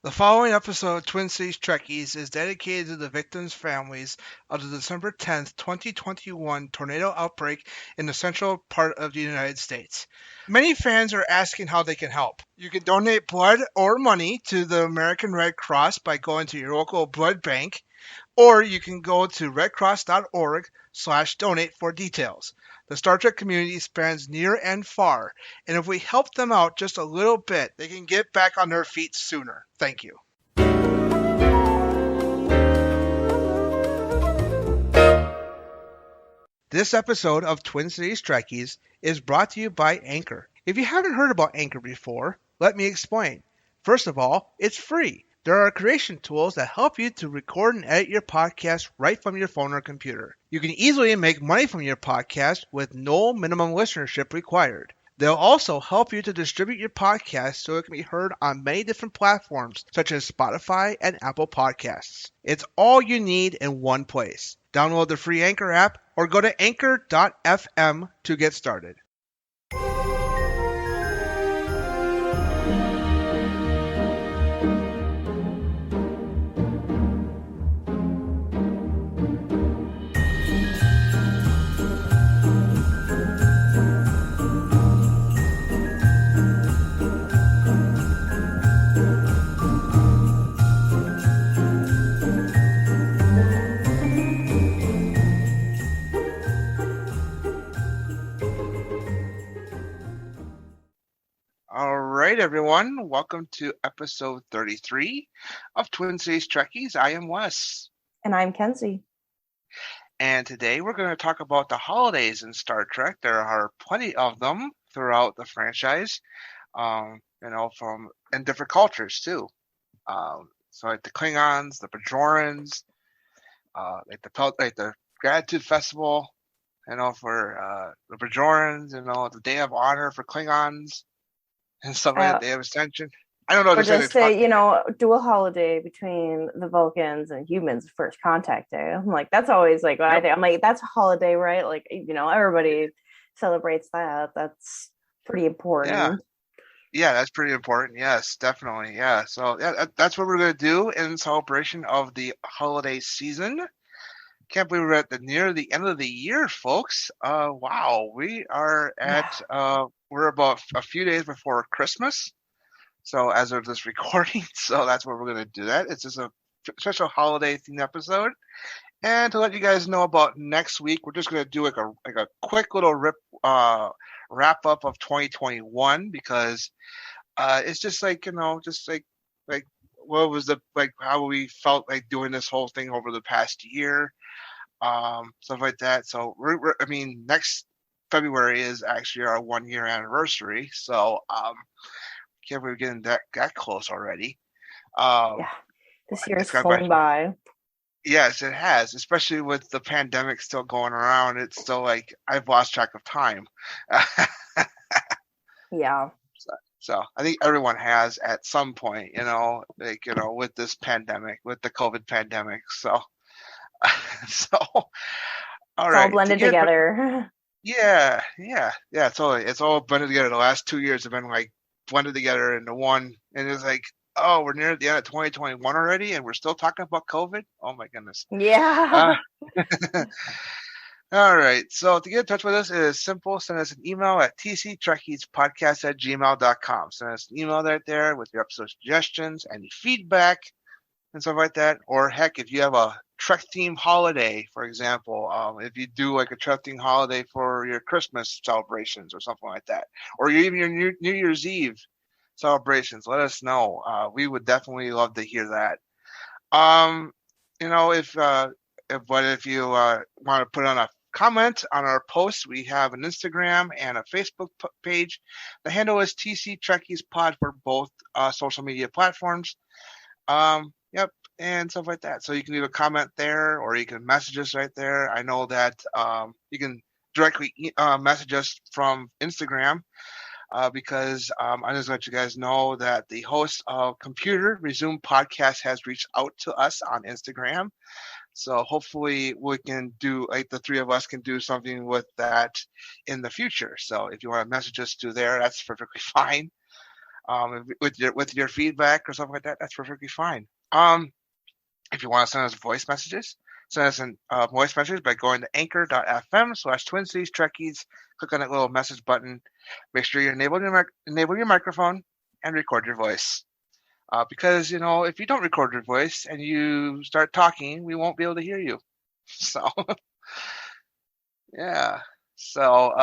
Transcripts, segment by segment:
The following episode of Twin Cities Trekkies is dedicated to the victims' families of the December 10th, 2021 tornado outbreak in the central part of the United States. Many fans are asking how they can help. You can donate blood or money to the American Red Cross by going to your local blood bank, or you can go to redcross.org/donate for details. The Star Trek community spans near and far, and if we help them out just a little bit, they can get back on their feet sooner. Thank you. This episode of Twin Cities Trekkies is brought to you by Anchor. If you haven't heard about Anchor before, let me explain. First of all, it's free. There are creation tools that help you to record and edit your podcast right from your phone or computer. You can easily make money from your podcast with no minimum listenership required. They'll also help you to distribute your podcast so it can be heard on many different platforms such as Spotify and Apple Podcasts. It's all you need in one place. Download the free Anchor app or go to anchor.fm to get started. All right, everyone. Welcome to episode 33 of Twin Cities Trekkies. I am Wes. And I'm Kenzie. And today we're going to talk about the holidays in Star Trek. There are plenty of them throughout the franchise, from in different cultures too. So like the Klingons, the Bajorans, like the Gratitude Festival, for the Bajorans, the Day of Honor for Klingons. And stuff like that, Day of Ascension. I don't know. Or just say, do a holiday between the Vulcans and humans, First Contact Day. I'm like, that's always like what I think. I'm like, that's a holiday, right? Like, everybody celebrates that. That's pretty important. Yeah, that's pretty important. Yes, definitely. Yeah. So that's what we're going to do in celebration of the holiday season. Can't believe we're near the end of the year, folks. Wow, we are at we're about a few days before Christmas. So as of this recording, so that's where we're going to do that. It's just a special holiday themed episode. And to let you guys know about next week, we're just going to do like a quick little wrap up of 2021 because it's just like what was how we felt like doing this whole thing over the past year. Stuff like that. So next February is actually our 1-year anniversary. So can't believe we're getting that close already. This year's flown by. Yes, it has, especially with the pandemic still going around. It's still like I've lost track of time. Yeah. So I think everyone has at some point, with this pandemic, with the COVID pandemic. So all right. It's all blended together. Yeah. It's all blended together. The last 2 years have been like blended together into one, and it's like, oh, we're near the end of 2021 already, and we're still talking about COVID. Oh my goodness. Yeah. All right. So to get in touch with us, it is simple. Send us an email at tctrekkiespodcast@gmail.com. Send us an email right there with your episode suggestions, any feedback, and stuff like that. Or heck, if you have a Trek theme holiday, for example, if you do like a Trek theme holiday for your Christmas celebrations or something like that, or even your New Year's Eve celebrations, let us know. We would definitely love to hear that. If you want to put on a comment on our post, we have an Instagram and a Facebook page. The handle is TC Trekkies Pod for both social media platforms. And stuff like that. So you can leave a comment there, or you can message us right there. I know that you can directly message us from Instagram because I just let you guys know that the host of Computer Resume Podcast has reached out to us on Instagram. So hopefully we can do, like the three of us can do something with that in the future. So if you want to message us to there, that's perfectly fine. With your feedback or something like that, that's perfectly fine. If you want to send us voice messages, send us a voice message by going to anchor.fm/Twin Cities Trekkies. Click on that little message button. Make sure you enable your microphone and record your voice. Because if you don't record your voice and you start talking, we won't be able to hear you. So yeah. So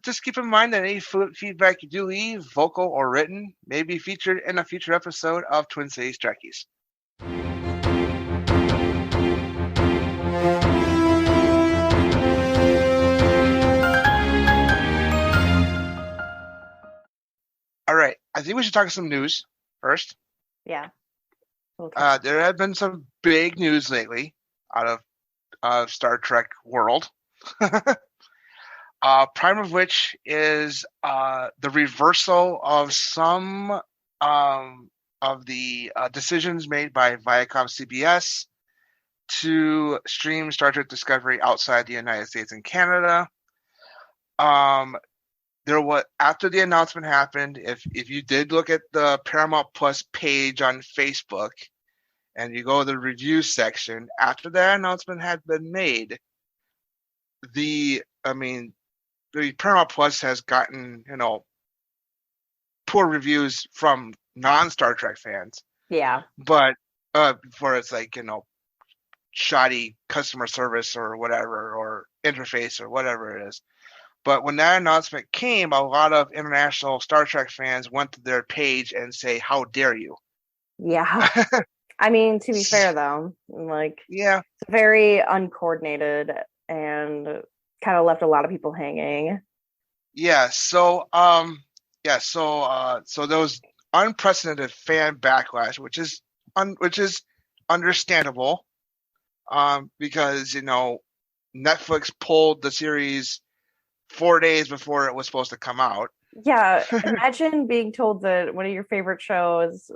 just keep in mind that any feedback you do leave, vocal or written, may be featured in a future episode of Twin Cities Trekkies. All right, I think we should talk some news first. Yeah. There have been some big news lately out of Star Trek world. Prime of which is the reversal of some of the decisions made by Viacom CBS to stream Star Trek Discovery outside the United States and Canada. After the announcement happened, if you did look at the Paramount Plus page on Facebook and you go to the review section, after that announcement had been made, the Paramount Plus has gotten, poor reviews from non-Star Trek fans. Yeah. But for its shoddy customer service or whatever, or interface or whatever it is. But when that announcement came, a lot of international Star Trek fans went to their page and say, "How dare you?" Yeah. I mean, to be fair though, yeah, it's very uncoordinated and kind of left a lot of people hanging. Yeah. So there was unprecedented fan backlash, which is understandable, because Netflix pulled the series 4 days before it was supposed to come out. Yeah, imagine being told that one of your favorite shows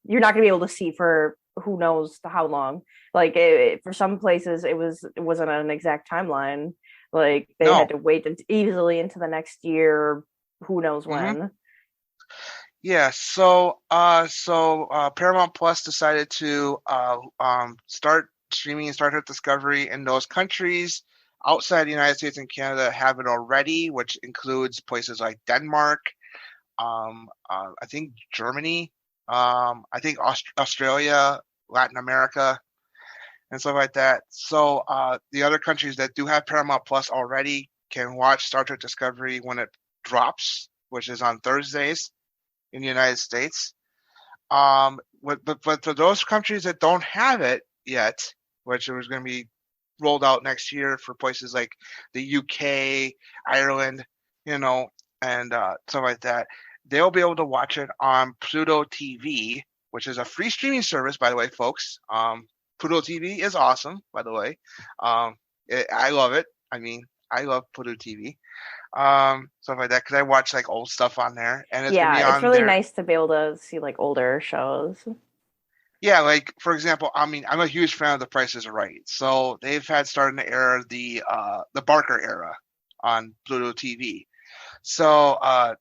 you're not going to be able to see for who knows how long. For some places, it wasn't an exact timeline. They had to wait easily into the next year, who knows when. Mm-hmm. Yeah, so Paramount Plus decided to start streaming Star Trek Discovery in those countries outside the United States and Canada have it already, which includes places like Denmark, I think Germany, I think Australia, Latin America, and stuff like that. So the other countries that do have Paramount Plus already can watch Star Trek Discovery when it drops, which is on Thursdays in the United States. But for those countries that don't have it yet, which is going to be rolled out next year for places like the UK, Ireland, and stuff like that, they'll be able to watch it on Pluto TV, which is a free streaming service, by the way, folks. Pluto TV is awesome, by the way. I love it. I mean, I love Pluto TV. Stuff like that, because I watch old stuff on there, and it's really nice to be able to see older shows. Yeah, for example, I'm a huge fan of The Price is Right, so they've had starting to air the Barker era on Pluto TV. So I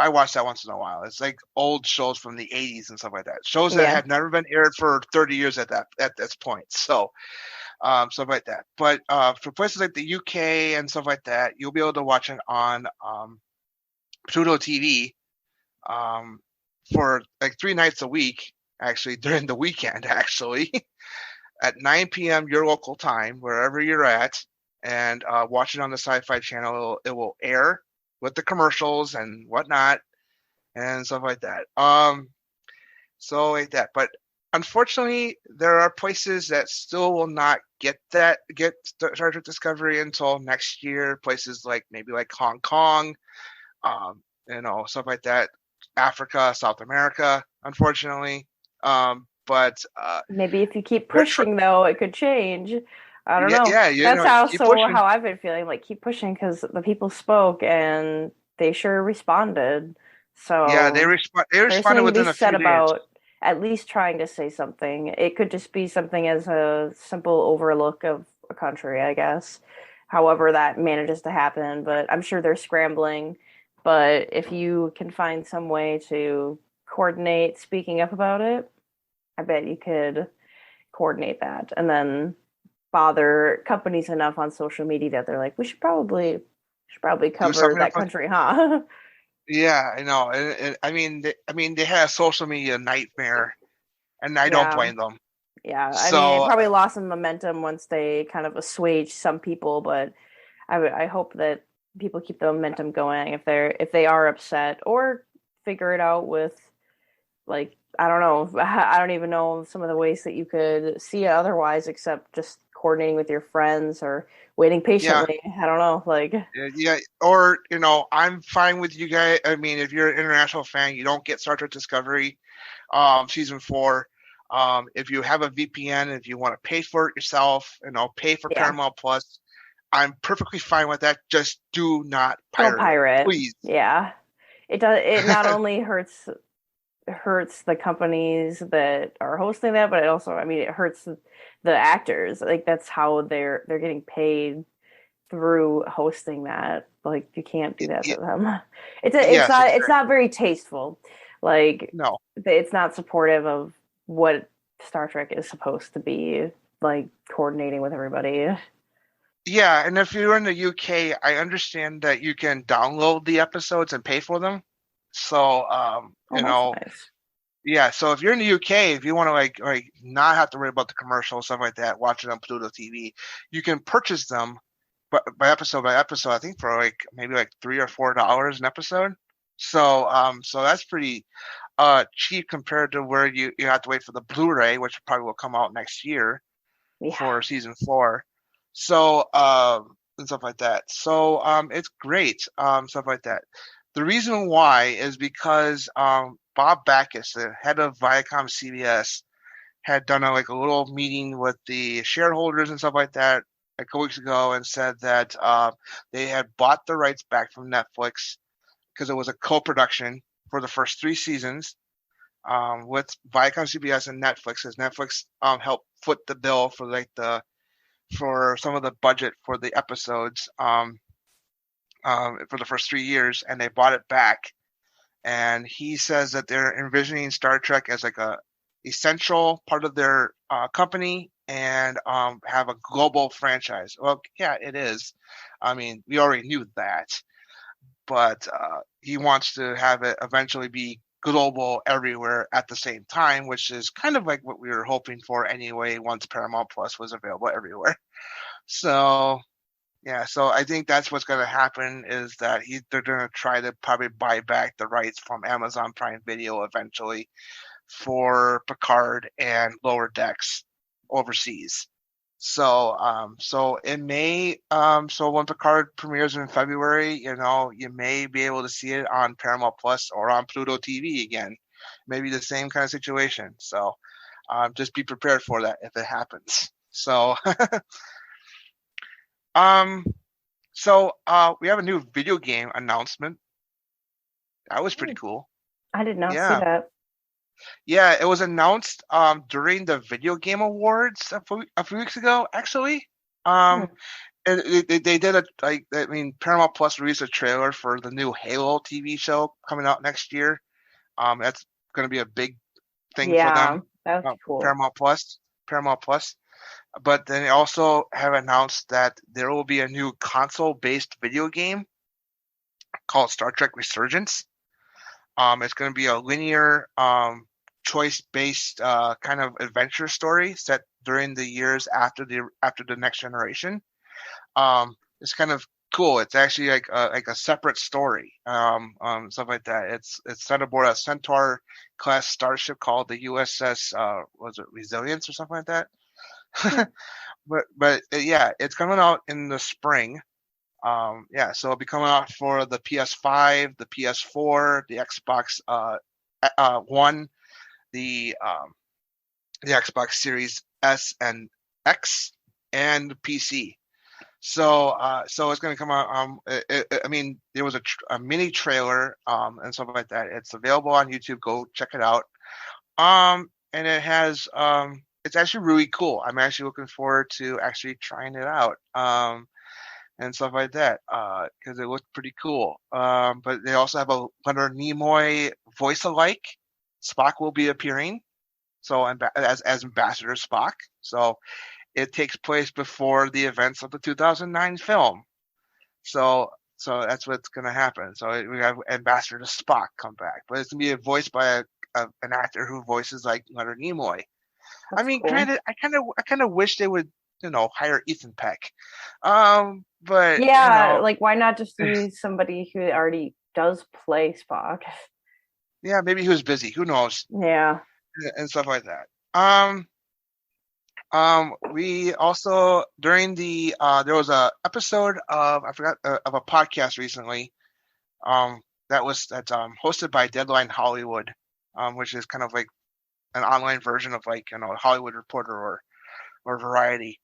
watch that once in a while. It's old shows from the 80s and stuff like that. Shows that had never been aired for 30 years at this point. So stuff like that. But for places like the UK and stuff like that, you'll be able to watch it on Pluto TV for 3 nights a week, actually, during the weekend, actually, at 9 p.m. your local time, wherever you're at, and watch it on the Sci-Fi Channel. It will air with the commercials and whatnot and stuff like that. So like that. But unfortunately, there are places that still will not get Star Trek Discovery until next year. Places maybe Hong Kong, stuff like that. Africa, South America, unfortunately. But maybe if you keep pushing, though, it could change. I don't know. Yeah, that's how I've been feeling. Keep pushing, because the people spoke and they sure responded. So yeah, they responded within a few days. About at least trying to say something. It could just be something as a simple overlook of a country, I guess. However that manages to happen, but I'm sure they're scrambling But if you can find some way to coordinate speaking up about it, I bet you could coordinate that and then bother companies enough on social media that they're like, we should probably Do cover something that about. country, huh? Yeah, I know. I mean, they had a social media nightmare, and I don't Yeah. blame them. Yeah. I mean, it So probably lost some momentum once they kind of assuaged some people, but I hope that people keep the momentum going if they are upset or figure it out with like I don't know. I don't even know some of the ways that you could see it otherwise except just coordinating with your friends or waiting yeah, patiently. I don't know. Like, yeah, or I'm fine with you guys. I mean, if you're an international fan, you don't get Star Trek Discovery, season 4. If you have a VPN, if you want to pay for it yourself, pay for yeah, Paramount Plus, I'm perfectly fine with that. Just do not don't pirate it, pirate. please. Yeah, it does. It not only hurts the companies that are hosting that, but it also, I mean, it hurts the actors. Like that's how they're getting paid through hosting that. Like you can't do that to them. Yes, It's exactly. not very tasteful. Like No. it's not supportive of what Star Trek is supposed to be like coordinating with everybody. Yeah, and if you're in the UK, I understand that you can download the episodes and pay for them. So, Oh, that's nice. yeah. So if you're in the UK, if you want to like not have to worry about the commercials stuff like that, watch it on Pluto TV, you can purchase them, but by episode. I think for like maybe like $3 or $4 an episode. So that's pretty cheap compared to where you have to wait for the Blu-ray, which probably will come out next year Yeah. for season 4. So, and stuff like that. So, it's great, stuff like that. The reason why is because Bob Backus, the head of Viacom CBS, had done a little meeting with the shareholders and stuff like that a couple weeks ago and said that they had bought the rights back from Netflix because it was a co-production for the first 3 seasons with Viacom CBS and Netflix, as Netflix helped foot the bill for for some of the budget for the episodes for the first 3 years, and they bought it back. And he says that they're envisioning Star Trek as like a essential part of their company and have a global franchise. Well, yeah, it is. I mean, we already knew that, but he wants to have it eventually be global everywhere at the same time, which is kind of like what we were hoping for anyway once Paramount Plus was available everywhere. So yeah, so I think that's what's going to happen is that they're going to try to probably buy back the rights from Amazon Prime Video eventually for Picard and Lower Decks overseas. So it may, so when Picard premieres in February, you may be able to see it on Paramount Plus or on Pluto TV again. Maybe the same kind of situation. So, just be prepared for that if it happens. So, um, we have a new video game announcement. That was pretty cool. I did not see Yeah. that. Yeah, it was announced during the Video Game Awards a few weeks ago, actually. Hmm. Um, and they did I mean, Paramount Plus released a trailer for the new Halo TV show coming out next year. That's going to be a big thing for Yeah, them. that would be cool. Paramount Plus, Paramount Plus. But then they also have announced that there will be a new console-based video game called Star Trek Resurgence. It's going to be a linear, choice-based kind of adventure story set during the years after the Next Generation. It's kind of cool. It's actually like a separate story, stuff like that. It's set aboard a Centaur class starship called the USS was it Resilience or something like that. Hmm. But yeah, it's coming out in the spring. Yeah, so it'll be coming out for the PS5, the PS4, the Xbox One, the Xbox Series S and X, and the PC. So it's going to come out. I mean, there was a mini trailer and stuff like that. It's available on YouTube. Go check it out. And it has it's actually really cool. I'm actually looking forward to actually trying it out. and stuff like that, because it looked pretty cool. But they also have a Leonard Nimoy voice alike. Spock will be appearing, so as Ambassador Spock. So it takes place before the events of the 2009 film. So that's what's going to happen. So we have Ambassador Spock come back, but it's going to be voiced by an actor who voices like Leonard Nimoy. I That's mean, cool. granted, I kind of wish they would, hire Ethan Peck. But Yeah, like why not just use somebody who already does play Spock? yeah, maybe he was busy. Who knows? Yeah. And stuff like that. We also during the there was a episode of I forgot of a podcast recently, that's hosted by Deadline Hollywood, which is kind of like an online version of like Hollywood Reporter or Variety.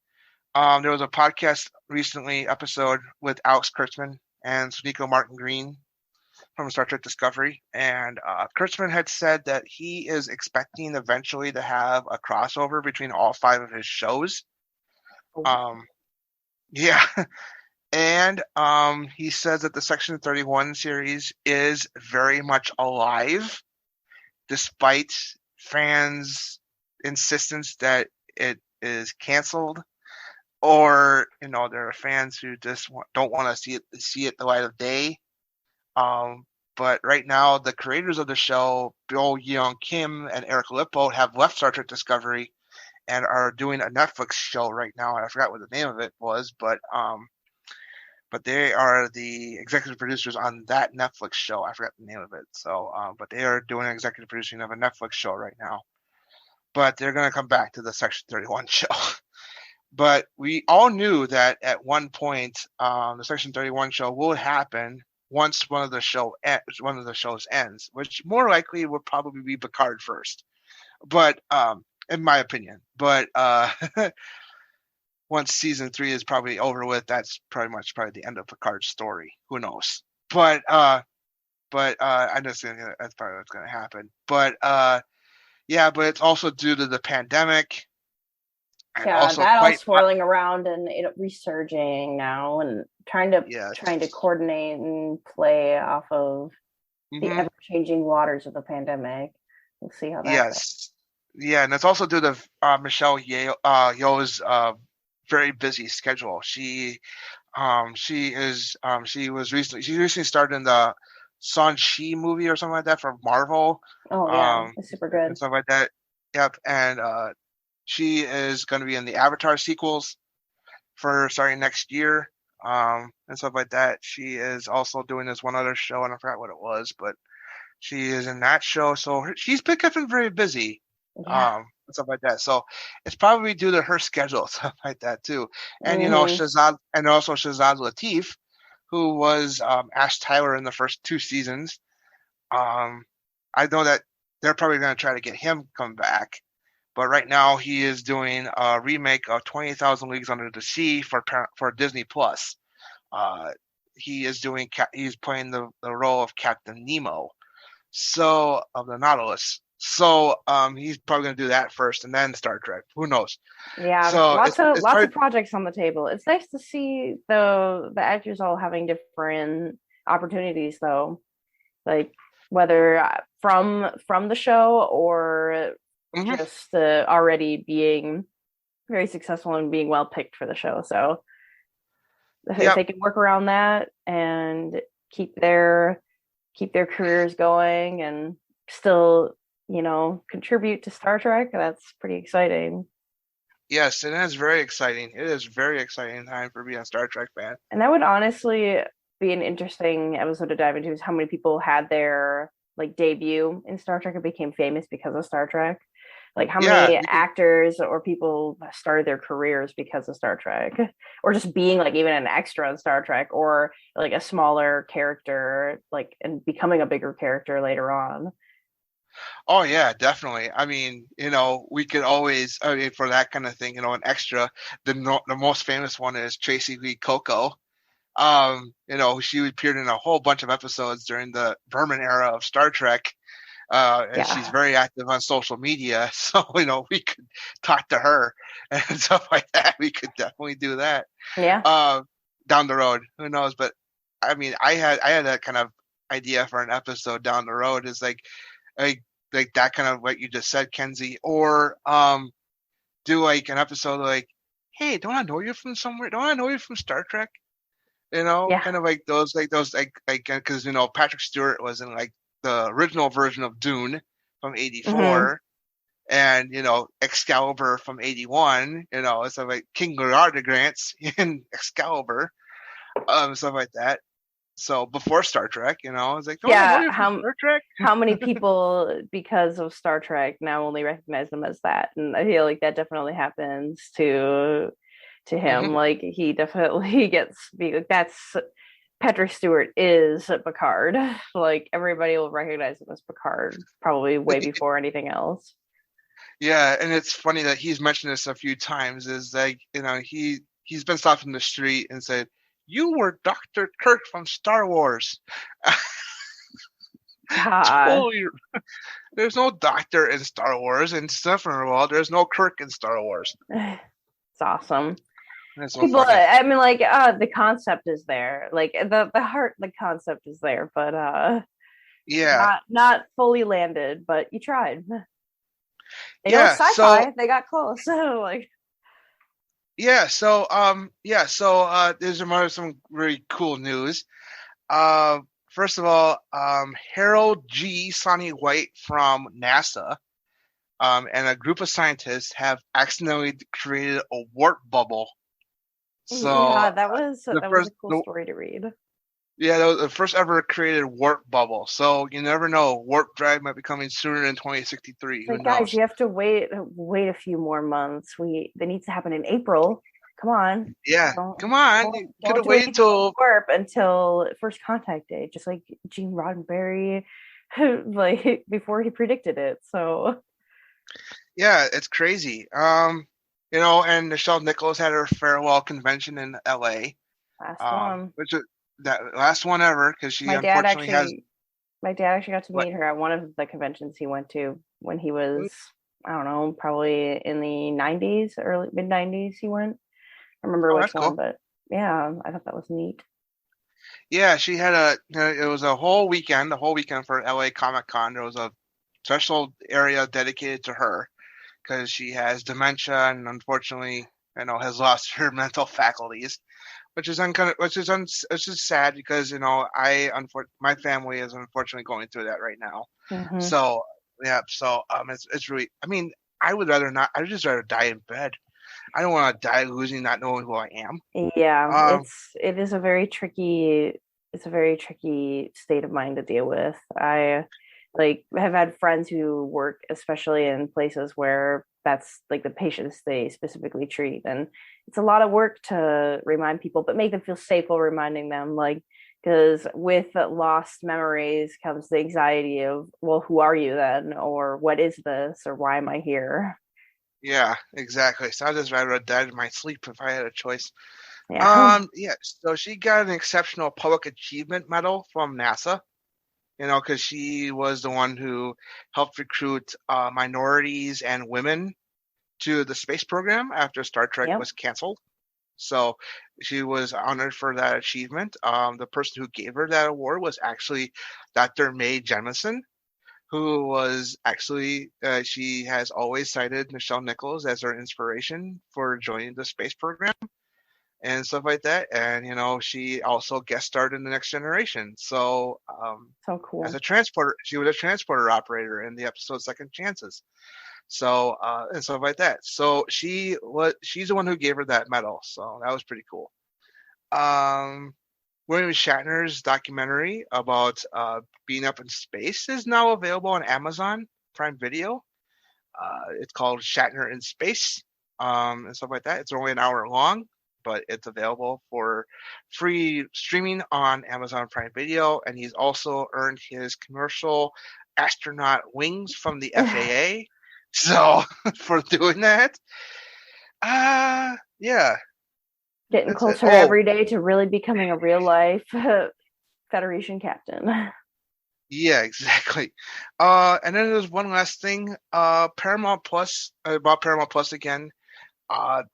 There was a podcast recently episode with Alex Kurtzman and Sunico Martin Green from Star Trek Discovery, and Kurtzman had said that he is expecting eventually to have a crossover between all 5 of his shows. Yeah, and he says that the Section 31 series is very much alive, despite fans' insistence that it is canceled, or there are fans who just don't want to see it the light of day. But right now, the creators of the show, Bill Yeon Kim and Eric Lippo, have left Star Trek Discovery and are doing a Netflix show right now. I forgot what the name of it was, but they are the executive producers on that Netflix show. I forgot the name of it. So, but they are doing executive producing of a Netflix show right now. But they're going to come back to the Section 31 show. But we all knew that at one point, the Section 31 show will happen once one of the shows ends, which more likely will probably be Picard first. But in my opinion, but once season 3 is probably over with, that's probably the end of Picard's story. Who knows? But I just think that's probably what's going to happen. But yeah, but it's also due to the pandemic. Yeah, also that all swirling around and it resurging now, and trying to coordinate and play off of the ever-changing waters of the pandemic. We'll see how that goes. Yeah, and it's also due to Michelle Yeoh's very busy schedule. She recently starred in the Shang-Chi movie or something like that from Marvel. Oh yeah, it's super good and stuff like that. Yep, and she is going to be in the Avatar sequels for starting next year, and stuff like that. She is also doing this one other show, and I forgot what it was, but she is in that show. So she's been very busy, and stuff like that. So it's probably due to her schedule, stuff like that too. And Shazad Latif, who was Ash Tyler in the first 2 seasons. I know that they're probably going to try to get him come back. But right now he is doing a remake of 20,000 Leagues Under the Sea for Disney Plus. He's playing the role of Captain Nemo, so of the Nautilus. So he's probably going to do that first and then Star Trek. Who knows? Yeah, so lots of projects on the table. It's nice to see the actors all having different opportunities, though, like whether from the show or just already being very successful and being well picked for the show. So if they can work around that and keep their careers going and still, contribute to Star Trek, that's pretty exciting. Yes, it is very exciting. It is very exciting time for being a Star Trek fan. And that would honestly be an interesting episode to dive into, is how many people had their debut in Star Trek and became famous because of Star Trek. Like how many actors or people started their careers because of Star Trek, or just being even an extra in Star Trek, or a smaller character, and becoming a bigger character later on. Oh yeah, definitely. I mean, we could always, for that kind of thing, an extra. The most famous one is Tracy Lee Coco. She appeared in a whole bunch of episodes during the Berman era of Star Trek. And she's very active on social media, so we could talk to her and stuff like that. We could definitely do that. down the road. Who knows? But I mean, I had that kind of idea for an episode down the road. Is like like that kind of what you just said, Kenzie, or do like an episode like, hey, don't I know you from somewhere? Don't I know you from Star Trek? Yeah. Kind of like those like because Patrick Stewart was in like the original version of Dune from Hmm. '84, and Excalibur from '81. It's like King Grants in Excalibur, stuff like that. So before Star Trek, it's like, don't I know Yeah. you from Star Trek? How many people, because of Star Trek, now only recognize them as that? And I feel like that definitely happens to him. Hmm. Like he definitely gets that's Patrick Stewart is Picard. Like everybody will recognize him as Picard probably way before anything else. Yeah, and it's funny that he's mentioned this a few times. Is like, he's been stopped in the street and said, "You were Dr. Kirk from Star Wars." Ah, Totally. There's no doctor in Star Wars, and stuff in the world. There's no Kirk in Star Wars. it's awesome. That's so People, funny. I mean, like the concept is there, like the heart, the concept is there, but Yeah, not fully landed. But you tried. They know it's yeah. So sci-fi. They got close. Like, there's some really cool news. Uh, First of all, Harold G. Sonny White from NASA, and a group of scientists have accidentally created a warp bubble. So yeah, the that was a first, cool the, story to read. yeah, that was the first ever created warp bubble. So you never know, warp drive might be coming sooner than 2063. Who Like, guys, knows? you have to wait a few more months. We That needs to happen in April. Come on, Yeah, come on, you could don't have do waited anything with till. warp until first contact day, just like Gene Roddenberry, like before he predicted it. So Yeah, it's crazy. And Nichelle Nichols had her farewell convention in LA, last one. which is that last one ever because she My dad unfortunately has actually, my dad actually got to what? meet her at one of the conventions he went to when he was, I don't know, probably in the '90s, early mid '90s. He went. I remember Oh, which that's one, cool. but yeah, I thought that was neat. Yeah, she had it was a whole weekend, for LA Comic Con. There was a special area dedicated to her because she has dementia and unfortunately, has lost her mental faculties, which is which is sad because my family is unfortunately going through that right now. Hmm. So yeah, so it's really. I mean, I would rather not. I would just rather die in bed. I don't want to die losing not knowing who I am. Yeah, Um, it is a very tricky, it's a very tricky state of mind to deal with. I like have had friends who work especially in places where that's like the patients they specifically treat, and it's a lot of work to remind people, but make them feel safe while reminding them, like because with lost memories comes the anxiety of, well, who are you then, or what is this, or why am I here? yeah, exactly. So I'd just rather have died in my sleep if I had a choice. Yeah. Yeah. So she got an exceptional public achievement medal from NASA. Because she was the one who helped recruit minorities and women to the space program after Star Trek Yep. was canceled. So she was honored for that achievement. The person who gave her that award was actually Dr. Mae Jemison, who was actually, she has always cited Nichelle Nichols as her inspiration for joining the space program and stuff like that. And, she also guest starred in The Next Generation. So, So as a cool. transporter, she was a transporter operator in the episode Second Chances. So, and stuff like that. So she's the one who gave her that medal. So that was pretty cool. Um, William Shatner's documentary about being up in space is now available on Amazon Prime Video. It's called Shatner in Space, and stuff like that. It's only an hour long, but it's available for free streaming on Amazon Prime Video. And he's also earned his commercial astronaut wings from the FAA. So for doing that, yeah, Getting that's it. closer Oh, every day to really becoming a real life Federation captain. yeah, exactly. And then there's one last thing. Paramount Plus, about Paramount Plus again.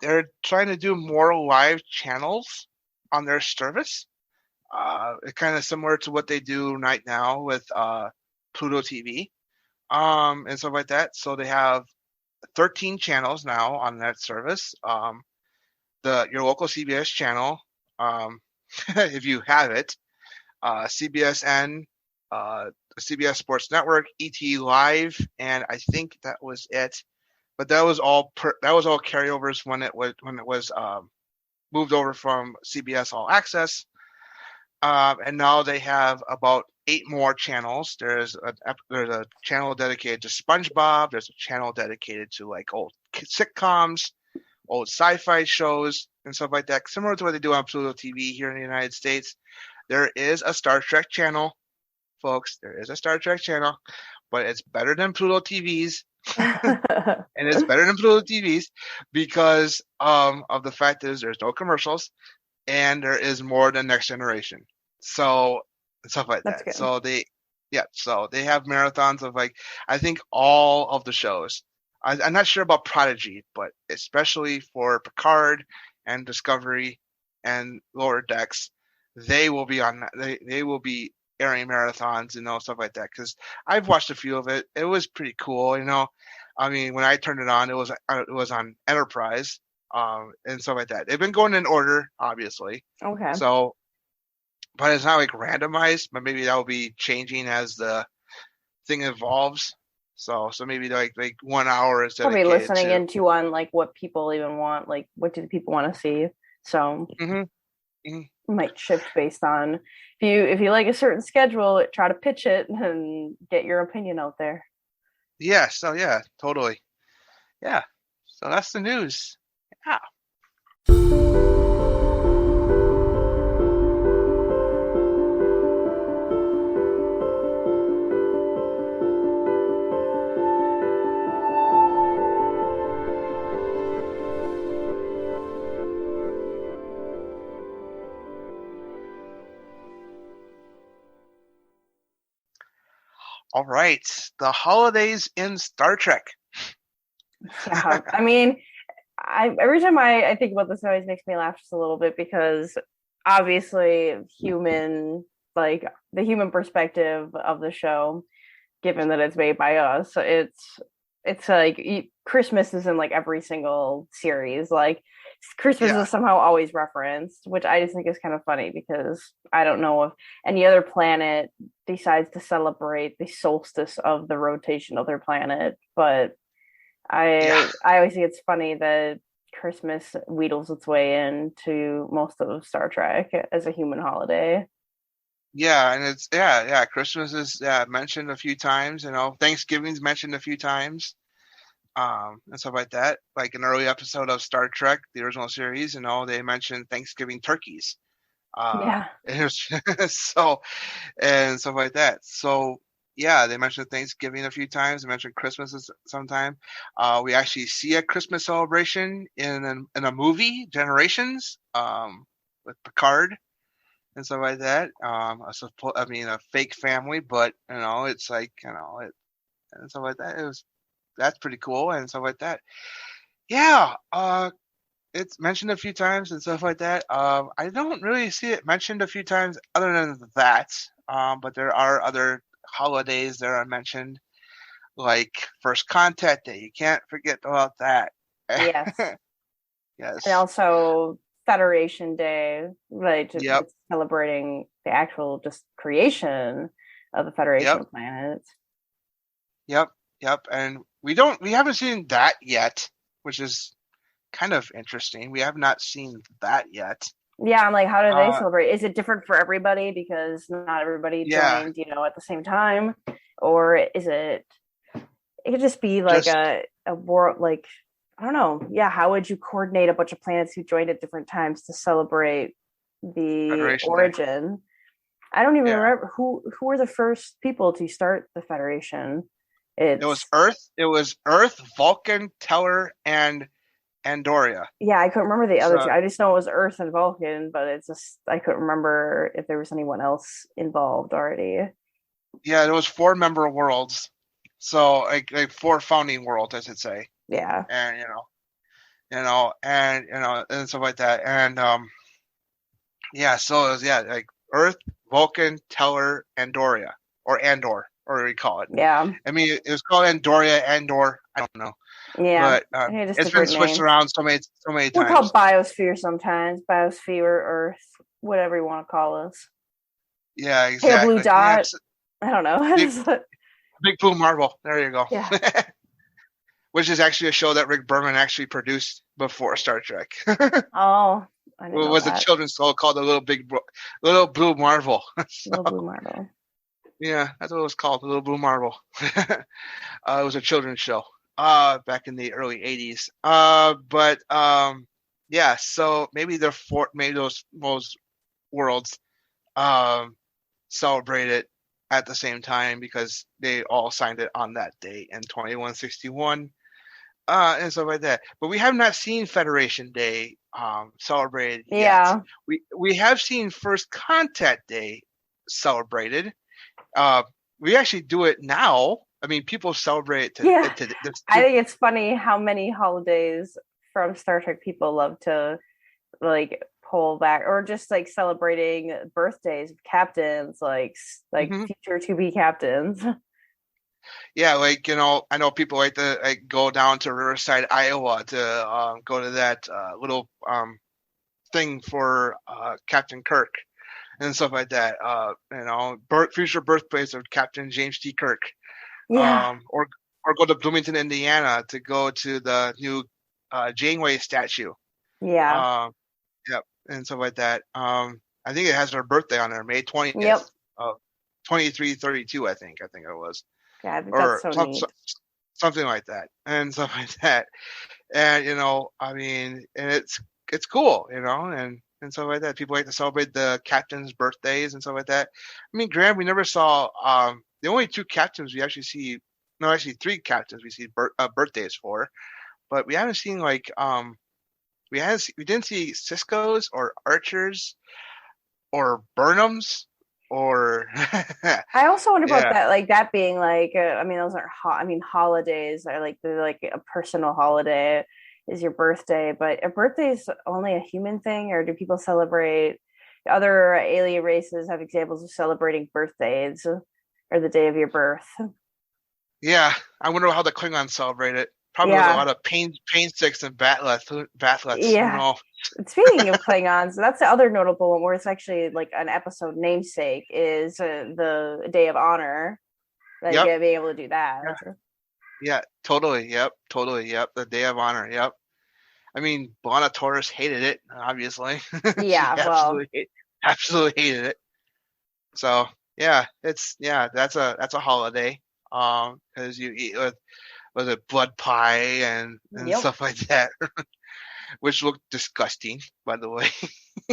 They're trying to do more live channels on their service. It's kind of similar to what they do right now with Pluto TV, and stuff like that. So they have 13 channels now on that service. Your local CBS channel, if you have it, CBSN, CBS Sports Network, ET Live, and I think that was it. But that was all carryovers when it was moved over from CBS All Access. And now they have about 8 more channels. There's a channel dedicated to SpongeBob. There's a channel dedicated to like old sitcoms, old sci-fi shows, and stuff like that. Similar to what they do on Pluto TV here in the United States. There is a Star Trek channel, folks. There is a Star Trek channel, but it's better than Pluto TV's. And it's better than Pluto TV's because of the fact that there's no commercials and there is more than Next Generation. So stuff like that. Good. So they have marathons of like I think all of the shows. I'm not sure about Prodigy, but especially for Picard and Discovery and Lower Decks, they will be on. They will be airing marathons and all stuff like that. Because I've watched a few of it. It was pretty cool. I mean, when I turned it on, it was on Enterprise, and stuff like that. They've been going in order, obviously. Okay. So, but it's not like randomized. But maybe that will be changing as the thing evolves. So maybe like 1 hour is dedicated probably listening into on like what people even want, like what do the people want to see. So might shift based on if you like a certain schedule, try to pitch it and get your opinion out there. Yeah. So yeah, totally. Yeah. So that's the news. Yeah. All right, the holidays in Star Trek. Yeah, I mean, every time I think about this, it always makes me laugh just a little bit because obviously the human perspective of the show, given that it's made by us, it's like Christmas is in like every single series. Like Christmas is somehow always referenced, which I just think is kind of funny because I don't know if any other planet decides to celebrate the solstice of the rotation of their planet, but I always think it's funny that Christmas wheedles its way into most of Star Trek as a human holiday. Yeah, and it's Christmas is mentioned a few times. Thanksgiving's mentioned a few times, and stuff like that. Like an early episode of Star Trek, the original series, they mentioned Thanksgiving turkeys. So and stuff like that. So yeah, they mentioned Thanksgiving a few times. They mentioned Christmas sometime. We actually see a Christmas celebration in a movie, Generations, with Picard and stuff like that. A fake family, but it's like and stuff like that. That's pretty cool and stuff like that. Yeah, it's mentioned a few times and stuff like that. I don't really see it mentioned a few times other than that. But there are other holidays that are mentioned, like First Contact Day. You can't forget about that. Yes. Yes. And also Federation Day, right? Just celebrating the actual just creation of the Federation of planets. Yep. And we haven't seen that yet, which is kind of interesting. We have not seen that yet. Yeah, I'm like, how do they celebrate? Is it different for everybody because not everybody joined, at the same time? Or is it could just be like a world, like, I don't know. Yeah, how would you coordinate a bunch of planets who joined at different times to celebrate the Federation origin? Day. I don't even remember who were the first people to start the Federation. It was Earth, Vulcan, Teller, and Andoria. Yeah, I couldn't remember the other two. I just know it was Earth and Vulcan, but it's just I couldn't remember if there was anyone else involved already. Yeah, there was 4 member worlds, so like 4 founding worlds, I should say. Yeah, and and stuff like that, and Yeah, so it was, yeah, like Earth, Vulcan, Teller, Andoria, or Andor, or we call it. Yeah. I mean, it was called Andoria, Andor. I don't know, Yeah. but I think just it's been different switched names. around so many We're times. called biosphere sometimes, biosphere, Earth, whatever you want to call us. Yeah, Pale blue exactly. Yeah, dot. I don't big, know. big Blue Marvel. There you go. Yeah. Which is actually a show that Rick Berman actually produced before Star Trek. It Oh, I didn't know was a that. children's show called Little Blue Marvel. So, Little blue marble. yeah, that's what it was called, Little Blue Marvel. It was a children's show back in the early 80s. But yeah, so maybe maybe those worlds um, celebrate it at the same time because they all signed it on that day in 2161 and stuff like that. But we have not seen Federation Day celebrated yet. Yeah. We have seen First Contact Day celebrated. We actually do it now. I mean, people celebrate it Yeah. to this. I think it's funny how many holidays from Star Trek people love to like pull back or just like celebrating birthdays of captains, like Mhm. future to be captains. Yeah, like I know people like to like go down to Riverside, Iowa to go to that little thing for Captain Kirk and stuff like that. Future birthplace of Captain James T. Kirk. Yeah. Or go to Bloomington, Indiana to go to the new Janeway statue. Yeah. Yep, and stuff like that. I think it has her birthday on there, May 20th Yep. of 2332. I think it was, Yeah, I think that's or so neat. something like that, and stuff like that. And I mean, and it's cool, and stuff like that. People like to celebrate the captains' birthdays and stuff like that. I mean, Graham, we never saw the only two captains we actually see. No, actually three captains we see birthdays for, but we haven't seen like we didn't see Cisco's or Archers or Burnhams or I also wonder about yeah, that, like that being like, I mean, those aren't, I mean, holidays are like, they're like a personal holiday is your birthday, but a birthday is only a human thing, or do people celebrate other alien races have examples of celebrating birthdays or the day of your birth? yeah. I wonder how the Klingons celebrate it. Probably with a Yeah. lot of pain sticks and bathlets. Yeah. Speaking of Klingons, that's the other notable one where it's actually like an episode namesake is the Day of Honor. Like Yep. being able to do that. Yeah. Yeah. Totally. Yep. Totally. Yep. The Day of Honor. Yep. I mean, Blana Torres hated it. Obviously, she Yeah. Well, absolutely hated it. So yeah, that's a holiday. Because you eat with was it blood pie and yep. stuff like that, which looked disgusting, by the way.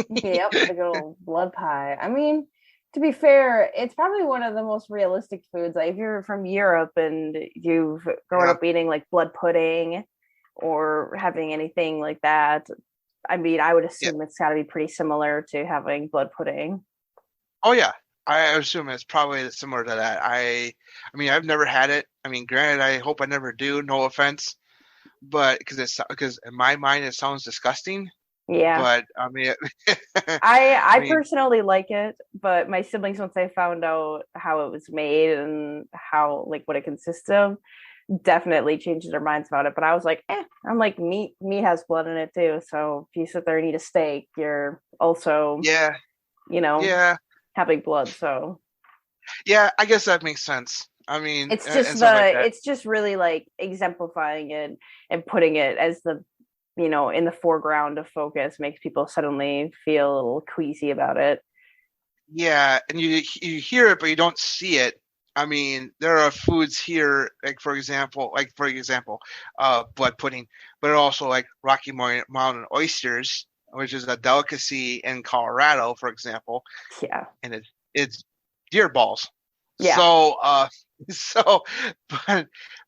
Yep. The good old blood pie. I mean, to be fair, it's probably one of the most realistic foods. Like if you're from Europe and you've grown Yeah. up eating like blood pudding or having anything like that, I mean, I would Yeah. assume it's got to be pretty similar to having blood pudding. Oh yeah. I assume it's probably similar to that. I mean, I've never had it. I mean, granted, I hope I never do. No offense, but because in my mind it sounds disgusting. Yeah. But I mean, I mean, personally like it, but my siblings, once they found out how it was made and how like what it consists of, definitely changed their minds about it. But I was like, I'm like meat has blood in it too. So if you sit there and eat a steak, you're also, yeah, you know, yeah, having blood. So yeah. I guess that makes sense. I mean, it's and just stuff like that. it's just really like exemplifying it and putting it as the in the foreground of focus makes people suddenly feel a little queasy about it. Yeah, and you hear it, but you don't see it. I mean, there are foods here, like for example, blood pudding, but also like Mountain oysters, which is a delicacy in Colorado, for example, Yeah. and it's deer balls. Yeah. So, so,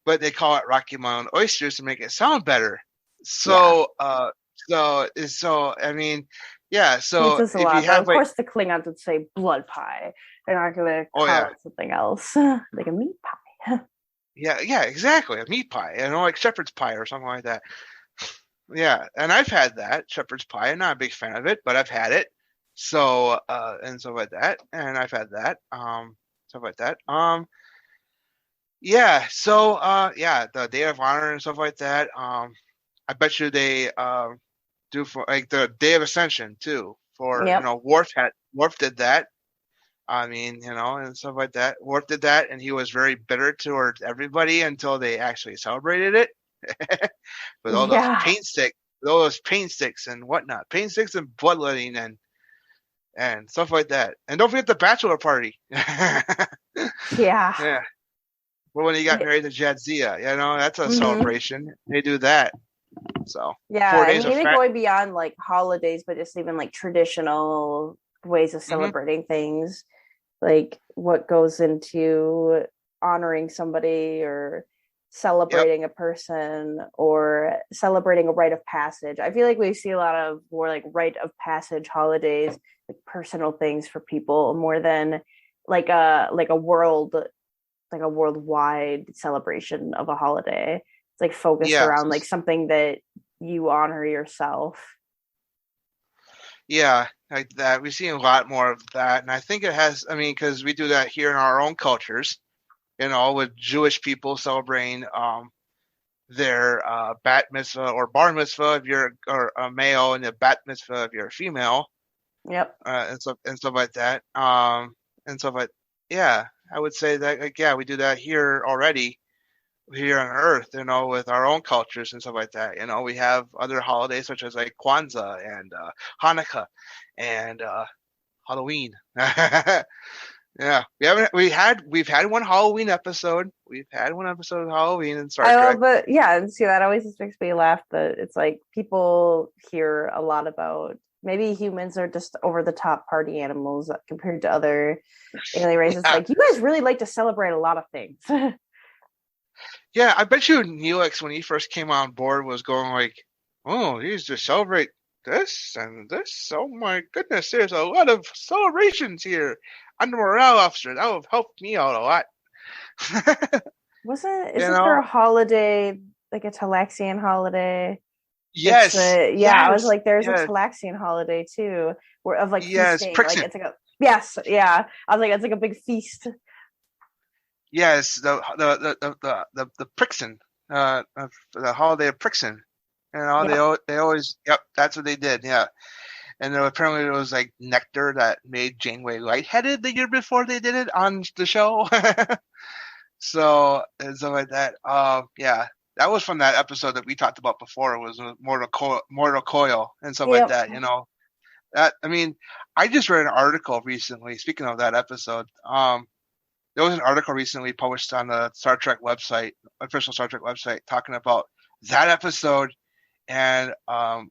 but they call it Rocky Mountain oysters to make it sound better. So, so I mean, yeah. Means So a if you lot, but have of like, course the Klingons would say blood pie. They're not going to oh call yeah, it something else, like a meat pie. yeah, exactly, a meat pie, like shepherd's pie or something like that. Yeah, and I've had that shepherd's pie. I'm not a big fan of it, but I've had it. So and stuff like that, and I've had that, stuff like that. Yeah. So yeah, the Day of Honor and stuff like that. I bet you they do for like the Day of Ascension too. For Yep. Worf did that. I mean, and stuff like that. Worf did that, and he was very bitter towards everybody until they actually celebrated it with Yeah. all those paint sticks and whatnot, paint sticks and bloodletting and stuff like that. And don't forget the bachelor party. Yeah. Yeah, well, when he got married to Jadzia, that's a Hmm. celebration. They do that. So Yeah. four I days mean, of even fat. going beyond like holidays, but just even like traditional ways of Hmm. celebrating things, like what goes into honoring somebody or Yep. celebrating a person or celebrating a rite of passage. I feel like we see a lot of more like rite of passage holidays, like personal things for people more than like a worldwide celebration of a holiday. It's like focused around like Yes. something that you honor yourself. Yeah, like that. We've seen a lot more of that, and I think it has. I mean, because we do that here in our own cultures, with Jewish people celebrating their bat mitzvah or bar mitzvah if you're or a male, and the bat mitzvah if you're a female, Yep. and stuff like that. And stuff like yeah, I would say that like yeah, we do that here already here on Earth, with our own cultures and stuff like that. We have other holidays such as like Kwanzaa and Hanukkah and Halloween. Yeah, we've had one Halloween episode. We've had one episode of Halloween in Star I Trek. love it. Yeah, and see that always just makes me laugh. That it's like people hear a lot about maybe humans are just over the top party animals compared to other alien races. Yeah, Like you guys really like to celebrate a lot of things. yeah. I bet you Neelix when he first came on board was going like, "Oh, he's just celebrate this and this. Oh my goodness, there's a lot of celebrations here. I'm the morale officer. That would help me out a lot." Wasn't you isn't there know? a holiday like a Talaxian holiday? That's Yes, yeah. I was yes, like, there's a yes, Talaxian holiday too, where of like yes. feasting. Like Prixon. it's like a yes, yeah. I was like, it's like a big feast. Yes, the Prixon, the holiday of Prixon. Yep. They always, yep, that's what they did. Yeah, and then apparently it was like nectar that made Janeway lightheaded the year before they did it on the show. So and stuff like that. Yeah, that was from that episode that we talked about before. It was Mortal Coil and stuff like Yep. that. That I mean, I just read an article recently. Speaking of that episode, there was an article recently published on the Star Trek website, official Star Trek website, talking about that episode and the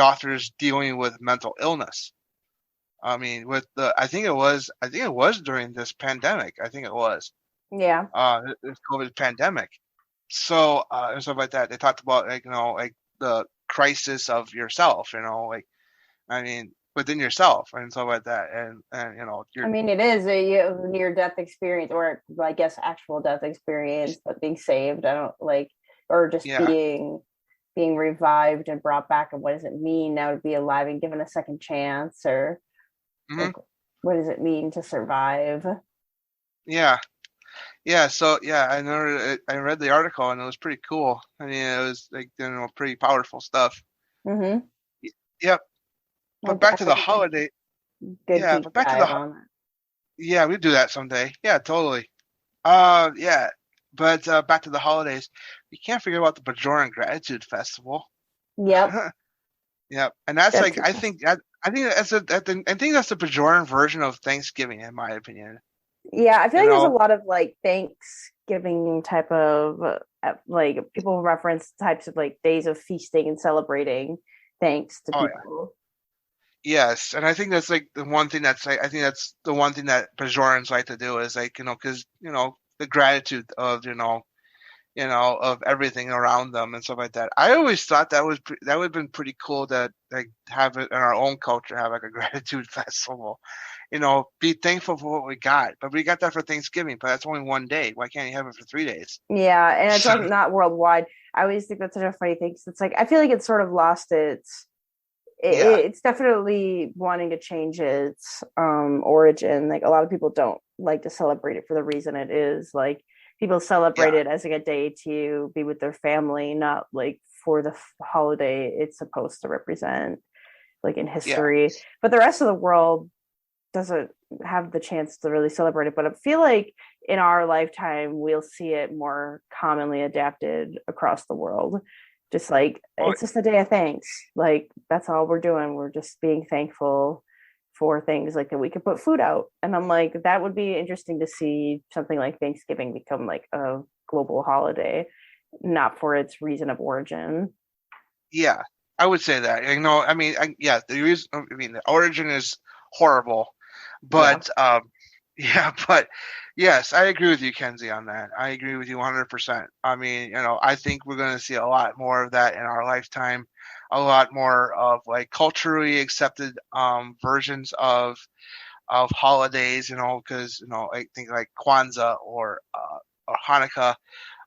authors dealing with mental illness. I mean, I think it was during this pandemic. I think it was Yeah. this COVID pandemic. So and stuff like that. They talked about like the crisis of yourself. Like I mean within yourself and stuff like that. And I you're mean, it is a near death experience, or I guess actual death experience, but being saved. I don't like, or just yeah. being revived and brought back. And what does it mean now to be alive and given a second chance, or Hmm. like, what does it mean to survive? Yeah. Yeah, so yeah, I read the article and it was pretty cool. I mean, it was like pretty powerful stuff. Mm-hmm. Yep. I'll But back to the definitely take holiday. a good Yeah, deep but back to dive on yeah, we do that someday. Yeah, totally. Yeah, but back to the holidays. We can't forget about the Bajoran Gratitude Festival. it. Yep. Yep, and that's That's like I think I think that's the Bajoran version of Thanksgiving, in my opinion. yeah. I feel You like there's a know? lot of like Thanksgiving type of like people reference types of like days of feasting and celebrating thanks to Oh yeah. people. Yes, and I think that's like the one thing that's like I think that's the one thing that Bajorans like to do is like because the gratitude of of everything around them and stuff like that. I always thought that would have been pretty cool to like have it in our own culture, have like a gratitude festival. Be thankful for what we got. But we got that for Thanksgiving, but that's only one day. Why can't you have it for 3 days? Yeah, and it's So, like not worldwide. I always think that's such a funny thing. 'Cause it's like I feel like it's sort of lost its Yeah, it's definitely wanting to change its origin. Like a lot of people don't like to celebrate it for the reason it is. Like people celebrate yeah, it as like a day to be with their family, not like for the holiday it's supposed to represent, like in yeah. history. But the rest of the world doesn't have the chance to really celebrate it. But I feel like in our lifetime, we'll see it more commonly adapted across the world. Just like Oh, it's just a day of thanks. Like that's all we're doing. We're just being thankful for things like that we could put food out. And I'm like, that would be interesting to see something like Thanksgiving become like a global holiday, not for its reason of origin. yeah. I would say that. I mean, yeah, the reason, I mean, the origin is horrible, Yeah. but yeah, but yes, I agree with you, Kenzie, on that. I agree with you 100%. I mean, I think we're going to see a lot more of that in our lifetime, a lot more of like culturally accepted versions of holidays, because I think like Kwanzaa or Hanukkah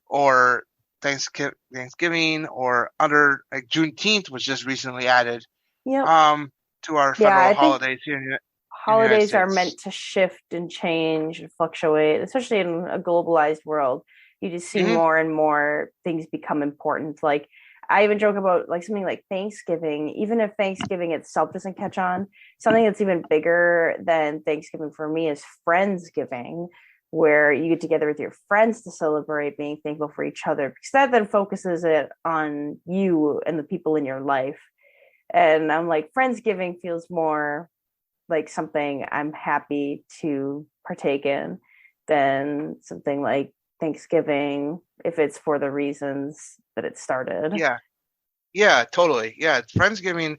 or Thanksgiving or other like Juneteenth was just recently added Yep. um to our Yeah, federal I think holidays here in the United holidays are States. meant to shift and change and fluctuate, especially in a globalized world. You just see Hmm. more and more things become important. Like I even joke about like something like Thanksgiving, even if Thanksgiving itself doesn't catch on, something that's even bigger than Thanksgiving for me is Friendsgiving, where you get together with your friends to celebrate being thankful for each other, because that then focuses it on you and the people in your life. And I'm like, Friendsgiving feels more like something I'm happy to partake in than something like Thanksgiving if it's for the reasons that it started. Yeah, yeah, totally. Yeah, Friendsgiving.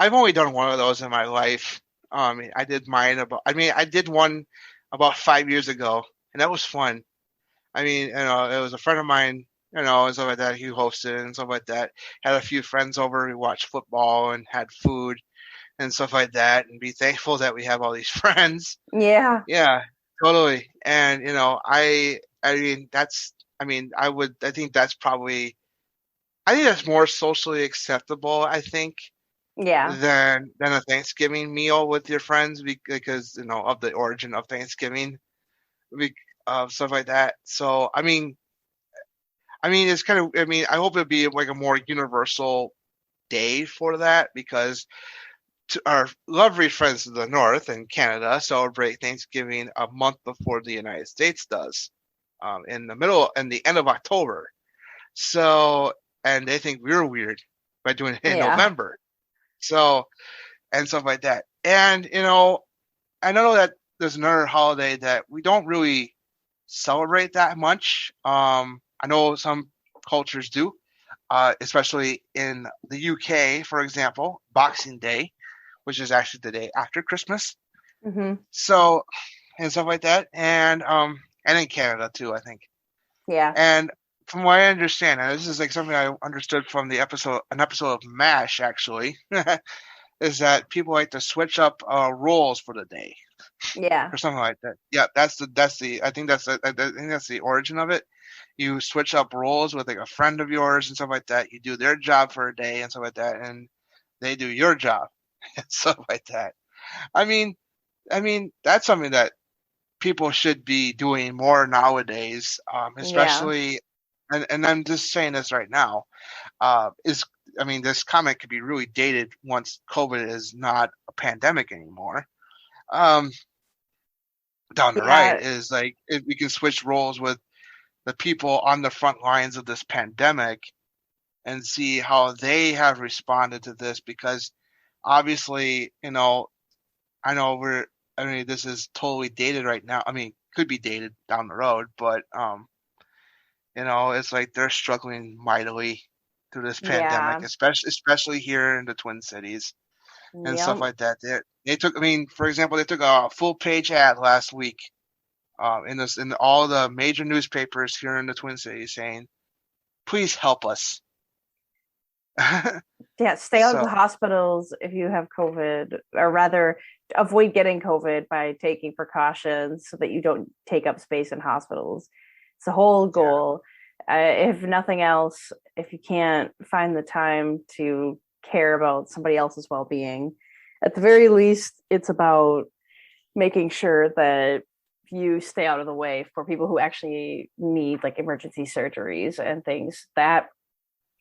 I've only done one of those in my life. I did mine about. I mean, I did one about 5 years ago, and that was fun. I mean, it was a friend of mine, and stuff like that. He hosted and stuff like that. Had a few friends over who watched football and had food and stuff like that, and be thankful that we have all these friends. Yeah. Yeah, totally. And I mean, I mean, I think that's probably, I think that's more socially acceptable, I think, Yeah. than a Thanksgiving meal with your friends because, of the origin of Thanksgiving, be- stuff like that. So, I mean, it's kind of, I mean, I hope it'd be like a more universal day for that because our lovely friends to the north in Canada celebrate Thanksgiving a month before the United States does, in the end of October. So, and they think we're weird by doing it in Yeah. November. So, and stuff like that. And, I know that there's another holiday that we don't really celebrate that much. I know some cultures do, especially in the UK, for example, Boxing Day, which is actually the day after Christmas. Hmm. So, and stuff like that, and in Canada too, I think. Yeah. And from what I understand, and this is like something I understood from an episode of MASH actually, is that people like to switch up roles for the day Yeah. or something like that. Yeah, I think I think that's the origin of it. You switch up roles with like a friend of yours and stuff like that. You do their job for a day and stuff like that, and they do your job and stuff like that. I mean, that's something that people should be doing more nowadays, Yeah. especially, and I'm just saying this right now, is I mean, this comment could be really dated once COVID is not a pandemic anymore. Um, Down the right Yeah. is like if we can switch roles with the people on the front lines of this pandemic and see how they have responded to this because obviously, I know I mean, this is totally dated right now. I mean, could be dated down the road, but it's like they're struggling mightily through this pandemic, Yeah. especially here in the Twin Cities and stuff Yep. like that. They took, I mean, for example, they took a full page ad last week, in all the major newspapers here in the Twin Cities saying, "Please help us." Yeah, stay out of the So hospitals if you have COVID, or rather, avoid getting COVID by taking precautions so that you don't take up space in hospitals. It's the whole yeah, goal. If nothing else, if you can't find the time to care about somebody else's well-being. At the very least, it's about making sure that you stay out of the way for people who actually need like emergency surgeries and things. That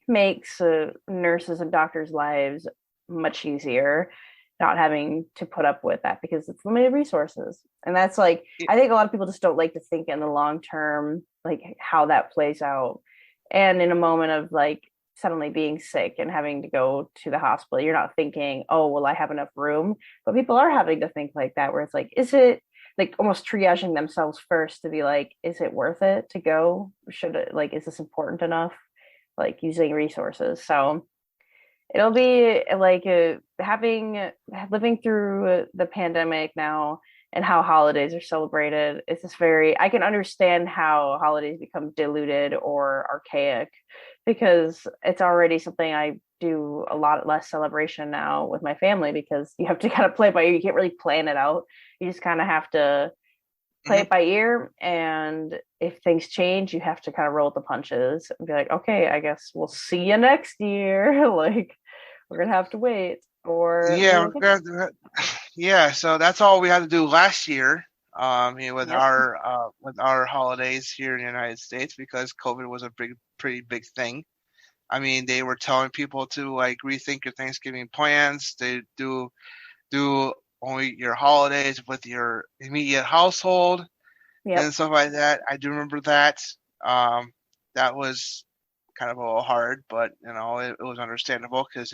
makes nurses and doctors' lives much easier, not having to put up with that because it's limited resources. And that's like, I think a lot of people just don't like to think in the long term, like how that plays out. And in a moment of like suddenly being sick and having to go to the hospital, you're not thinking, oh, will I have enough room? But people are having to think like that, where it's like, is it like almost triaging themselves first to be like, is it worth it to go? Should it, like, is this important enough? Like using resources. So it'll be like having living through the pandemic now and how holidays are celebrated. It's just very, I can understand how holidays become diluted or archaic because it's already something I do a lot less celebration now with my family because you have to kind of play by ear. You can't really plan it out. You just kind of have to play it by ear, and if things change you have to kind of roll with the punches and be like, okay, I guess we'll see you next year. Like we're gonna have to wait, or yeah, so that's all we had to do last year, with Yep. our holidays here in the United States, because COVID was a pretty big thing. I mean, they were telling people to like rethink your Thanksgiving plans, to do only your holidays with your immediate household and Yep. stuff like that. I do remember that. That was kind of a little hard, but it was understandable because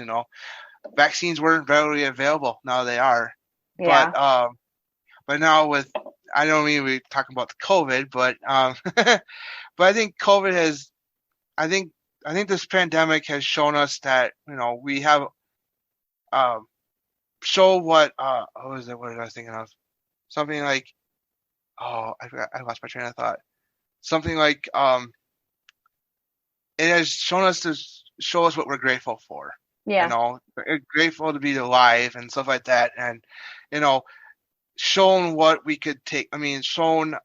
vaccines weren't readily available. Now they are, Yeah. but now with, I don't mean we're talking about the COVID, but but I think COVID has, I think this pandemic has shown us that we have show what was it? What was I thinking of? Something like, oh, I forgot, I lost my train of thought. Something like it has shown us to show us what we're grateful for. Yeah. We're grateful to be alive and stuff like that, and you know, shown what we could take. I mean, shown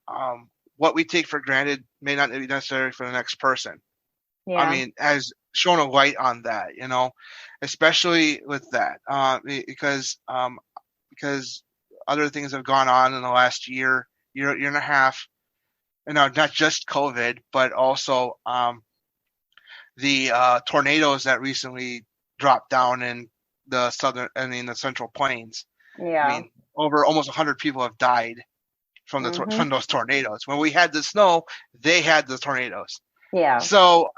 what we take for granted may not be necessary for the next person. I Yeah. mean, has shown a light on that, especially with that, because other things have gone on in the last year and a half. Not just COVID, but also the tornadoes that recently dropped down in the Central Plains. I Yeah. mean, over almost 100 people have died from Mm-hmm. from those tornadoes. When we had the snow, they had the tornadoes. Yeah. So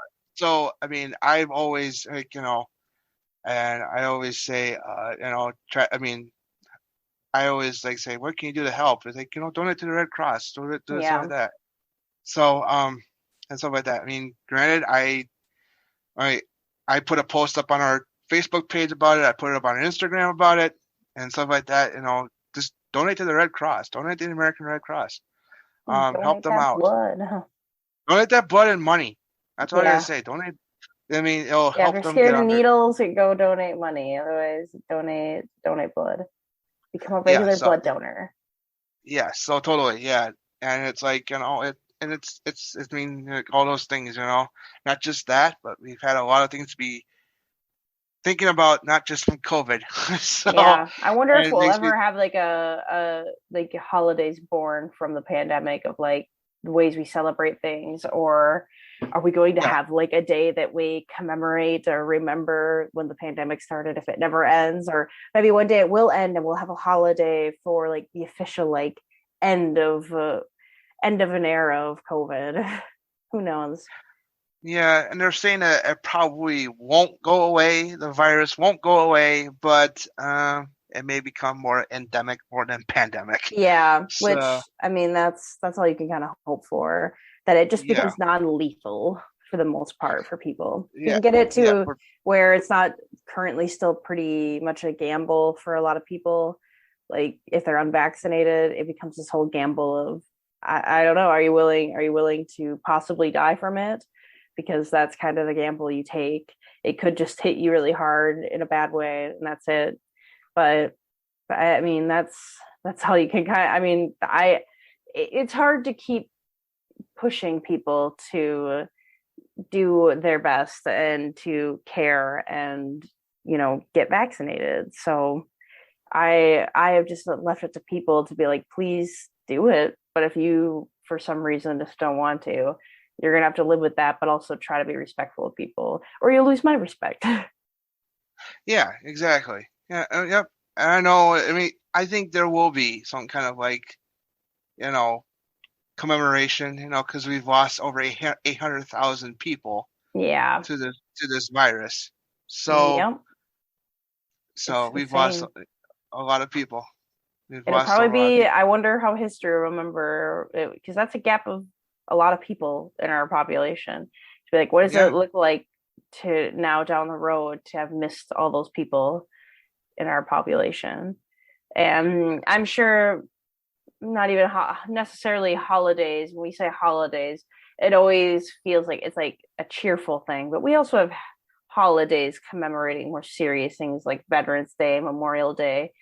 I mean, I've always and I always say, try. I mean, I always like say, what can you do to help? It's like, donate to the Red Cross, do stuff Yeah. like that. So and stuff like that. I mean, granted, I I put a post up on our Facebook page about it. I put it up on Instagram about it and stuff like that. Just donate to the Red Cross. Donate to the American Red Cross. Help Donate them that out. blood. Donate that blood and money. That's all I gotta Yeah. say. Donate. I mean, it'll Yeah, if help you're them get scared of on their. needles, go donate money. Otherwise, donate blood. Become a Yeah. regular So blood donor. yeah. So totally. Yeah. And it's like and it's I mean, like, all those things. Not just that, but we've had a lot of things to be thinking about, not just from COVID. So Yeah, I wonder and if it we'll makes me. ever have like a like holidays born from the pandemic of like the ways we celebrate things, or are we going to Yeah. have like a day that we commemorate or remember when the pandemic started if it never ends, or maybe one day it will end and we'll have a holiday for like the official like end of uh, end of an era of COVID. Who knows? Yeah, and they're saying that it probably won't go away. The virus won't go away, but it may become more endemic more than pandemic. Yeah, So which I mean that's all you can kind of hope for, that it just yeah, becomes non-lethal for the most part for people. If you yeah, can get it yeah, to where it's not currently still pretty much a gamble for a lot of people, like if they're unvaccinated, it becomes this whole gamble of I don't know, are you willing to possibly die from it? Because that's kind of the gamble you take. It could just hit you really hard in a bad way and that's it. But I mean, that's how you can kind of, I mean, it's hard to keep pushing people to do their best and to care and get vaccinated. So I have just left it to people to be like, please do it. But if you, for some reason, just don't want to, you're gonna have to live with that, but also try to be respectful of people, or you'll lose my respect. Yeah, exactly. Yeah, yep. And I know. I mean, I think there will be some kind of like, you know, commemoration. Because we've lost over 800,000 people Yeah. to this virus. So Yep. It's we've lost insane. a lot of people. We've It'll lost a probably lot of be, people. I wonder how history will remember it, because that's a gap of a lot of people in our population. To be like, what does it Yeah, look like to now down the road to have missed all those people in our population? And I'm sure not even necessarily holidays. When we say holidays, it always feels like it's like a cheerful thing, but we also have holidays commemorating more serious things like Veterans Day, Memorial Day,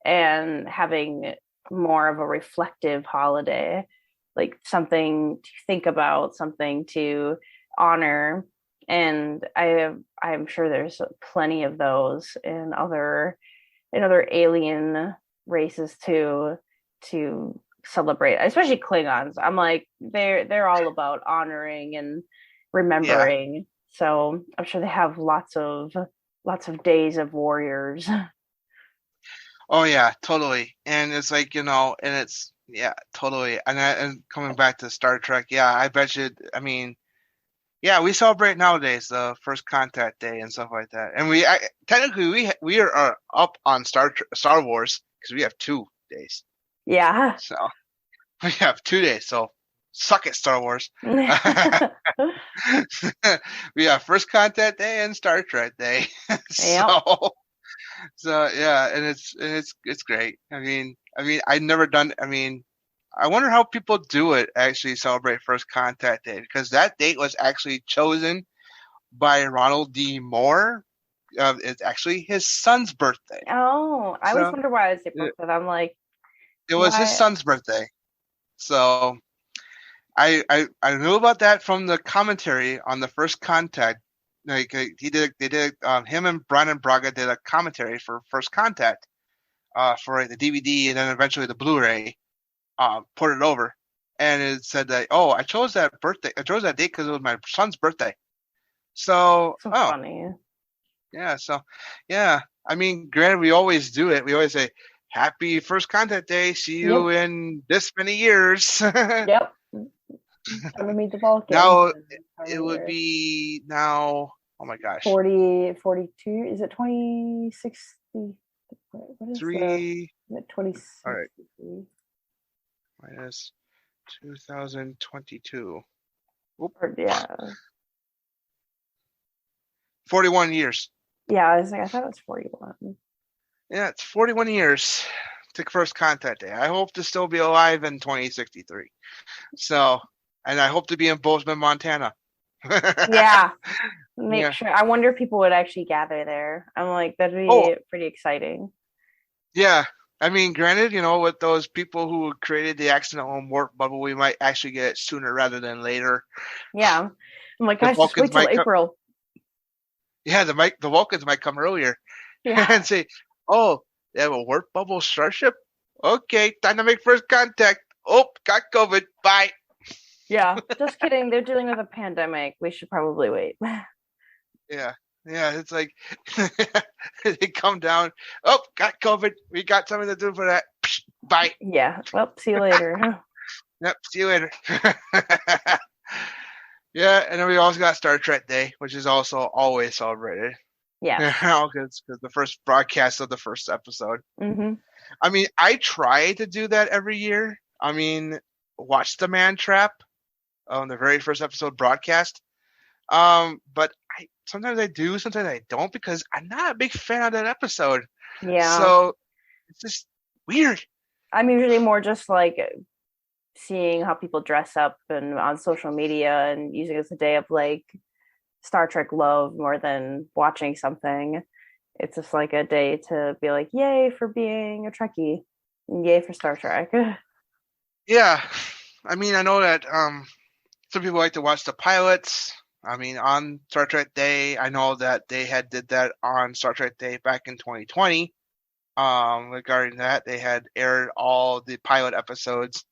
and having more of a reflective holiday, like something to think about, something to honor. And I'm sure there's plenty of those in other alien races to celebrate, especially Klingons. I'm like, they're all about honoring and yeah. remembering. So I'm sure they have lots of days of warriors. Oh yeah, totally. And it's like, and it's yeah, totally. And coming back to Star Trek, yeah, I bet you. I mean, yeah, we celebrate nowadays the first contact day and stuff like that. And technically we are up on Star Wars because we have 2 days. Yeah. So we have 2 days. So suck it, Star Wars. We have first contact day and Star Trek day. Yep. So yeah, and it's great. I never done. I wonder how people do it. Actually, celebrate first contact day because that date was actually chosen by Ronald D. Moore. It's actually his son's birthday. Oh, I always So wonder why I say it, birthday. I'm like, it was his why? son's birthday. So I knew about that from the commentary on the first contact. Like they did him and Brian Braga did a commentary for First Contact for like, the DVD and then eventually the Blu-ray ported over, and it said that I chose that date because it was my son's birthday. So So funny. yeah, so yeah, granted we always do it. We always say Happy First Contact Day. See you Yep. in this many years. Yep. Time to meet the Vulcans. Now Time it of would year. be now. Oh my gosh, 40, 42. Is it 2060? What is three. is it All right, 2060? minus 2022. Oop, Or yeah. 41 years. Yeah, I was like, I thought it was 41. Yeah, it's 41 years to First Contact Day. I hope to still be alive in 2063. So, and I hope to be in Bozeman, Montana. Yeah. Make Yeah. sure. I wonder if people would actually gather there. I'm like, that'd Oh, be pretty exciting. yeah. Granted, with those people who created the accidental warp bubble, we might actually get it sooner rather than later. Yeah. I'm like, The guys, just wait Vulcans till might come. April. Yeah, the Vulcans might come earlier Yeah. and say, "Oh, they have a warp bubble starship. Okay, time to make first contact. Oh, got COVID. Bye." Yeah. Just kidding. They're dealing with a pandemic. We should probably wait. Yeah. Yeah, it's like they come down. Oh, got COVID. We got something to do for that. Bye. Yeah. Well, see you later. Yep. See you later. Yeah, and then we also got Star Trek Day, which is also always celebrated. Yes. Because the first broadcast of the first episode. Mm-hmm. I try to do that every year. Watch the Man Trap on the very first episode broadcast. But sometimes I do, sometimes I don't because I'm not a big fan of that episode. Yeah. So it's just weird. I'm usually more just like seeing how people dress up and on social media and using it as a day of like Star Trek love more than watching something. It's just like a day to be like, yay for being a Trekkie, and yay for Star Trek. Yeah. I know that some people like to watch the pilots. I mean, on Star Trek Day, I know that they had did that on Star Trek Day back in 2020. Regarding that, they had aired all the pilot episodes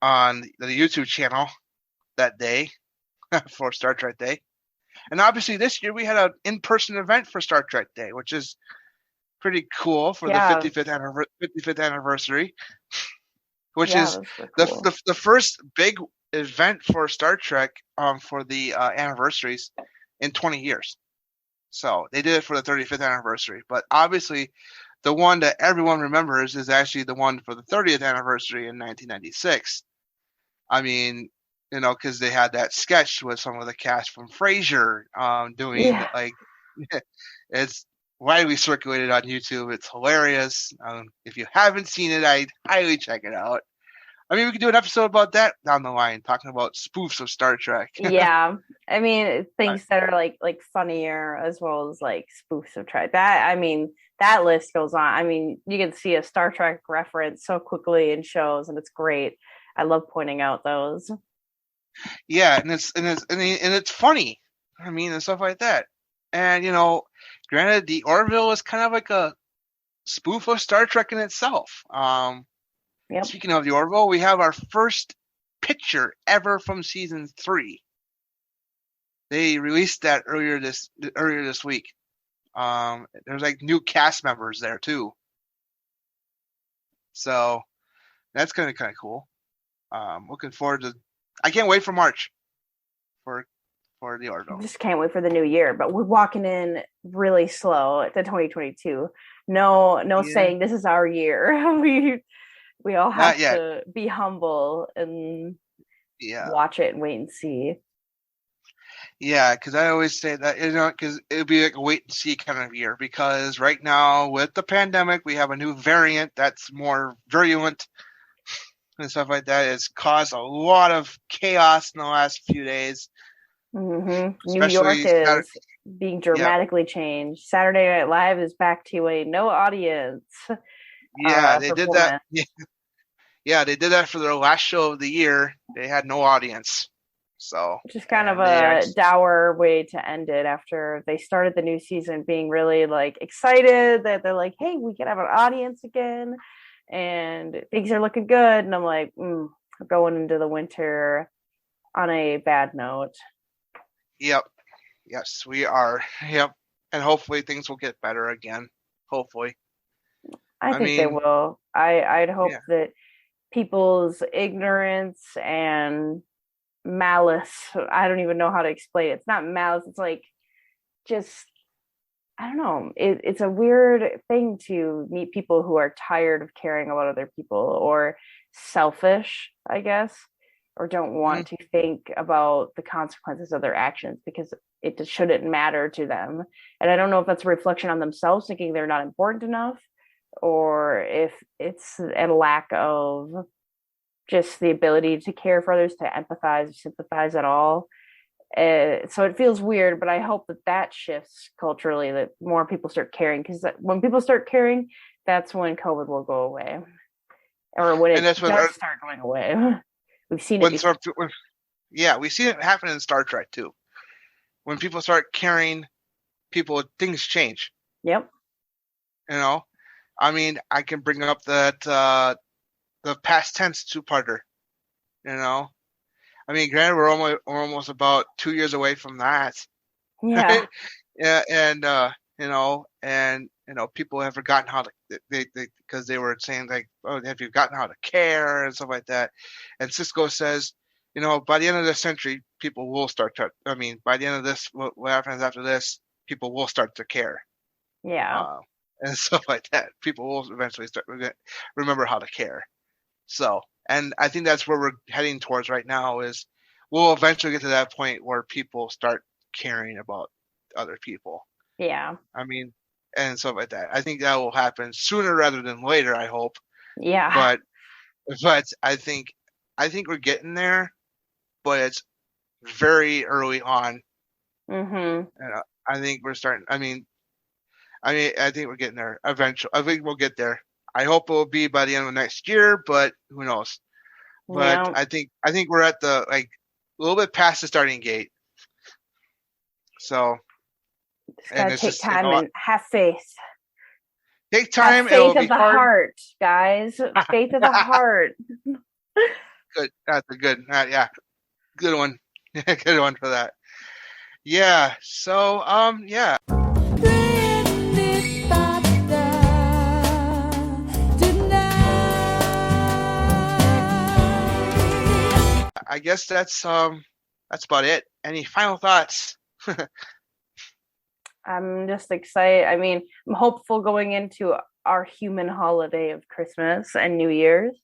on the YouTube channel that day for Star Trek Day. And obviously this year we had an in-person event for Star Trek Day, which is pretty cool for the 55th anniversary, which is cool. the first big event for Star Trek for the anniversaries in 20 years. So they did it for the 35th anniversary. But obviously the one that everyone remembers is actually the one for the 30th anniversary in 1996. I mean, you know, because they had that sketch with some of the cast from Frasier doing like it's widely circulated on YouTube. It's hilarious. If you haven't seen it, I'd highly check it out. I mean, we could do an episode about that down the line, talking about spoofs of Star Trek. Yeah, I mean, things that are like funnier as well as like spoofs of Trek. That, I mean, that list goes on. I mean, you can see a Star Trek reference so quickly in shows, and it's great. I love pointing out those. Yeah, and it's funny. I mean, and stuff like that. And you know, granted, the Orville is kind of like a spoof of Star Trek in itself. Speaking of the Orville, we have our first picture ever from season 3. They released that earlier this week. There's like new cast members there too, so that's kind of cool. Looking forward to. I can't wait for March for the Orville. Just can't wait for the new year. But we're walking in really slow to 2022. No saying this is our year. We all have to be humble and watch it and wait and see. Yeah, because I always say that, you know, because it would be like a wait and see kind of year. Because right now with the pandemic, we have a new variant that's more virulent and stuff like that. It's caused a lot of chaos in the last few days. Mm-hmm. New York is being dramatically changed. Saturday Night Live is back to a no audience. Yeah, they did that. Yeah, they did that for their last show of the year. They had no audience. So just kind of a dour way to end it after they started the new season being really like excited that they're like, hey, we can have an audience again and things are looking good. And I'm like, going into the winter on a bad note. Yep. Yes, we are. Yep. And hopefully things will get better again. Hopefully. I think they will. I'd hope that people's ignorance and malice, I don't even know how to explain it. It's not malice, it's like just, I don't know. It's a weird thing to meet people who are tired of caring about other people or selfish, I guess, or don't want to think about the consequences of their actions because it just shouldn't matter to them. And I don't know if that's a reflection on themselves thinking they're not important enough, or if it's a lack of just the ability to care for others, to empathize or sympathize at all. So it feels weird, but I hope that shifts culturally, that more people start caring, because when people start caring, that's when COVID will go away, or when it does start going away. We've seen it. We've seen it happen in Star Trek too. When people start caring, things change. Yep. You know, I mean, I can bring up that the past tense 2-parter. You know, I mean, granted, we're almost about 2 years away from that. Yeah. Yeah, and people have forgotten how to because they were saying like, oh, have you forgotten how to care and stuff like that. And Cisco says, you know, by the end of this century, people will start to. I mean, by the end of this, what happens after this, people will start to care. Yeah. And stuff like that. People will eventually start remember how to care. So, and I think that's where we're heading towards right now, is we'll eventually get to that point where people start caring about other people. Yeah. I mean, and stuff like that. I think that will happen sooner rather than later, I hope. Yeah. But I think we're getting there, but it's very early on. Mm-hmm. And I think we're starting. I think we're getting there eventually. I think we'll get there. I hope it will be by the end of next year, but who knows? But yeah. I think we're at the a little bit past the starting gate. So, just gotta take time and have faith. Take time. Have faith of the heart, guys. Faith of the heart. Good. That's a good. Yeah, good one. Good one for that. Yeah. So, yeah. I guess that's about it. Any final thoughts? I'm just excited. I mean, I'm hopeful going into our human holiday of Christmas and New Year's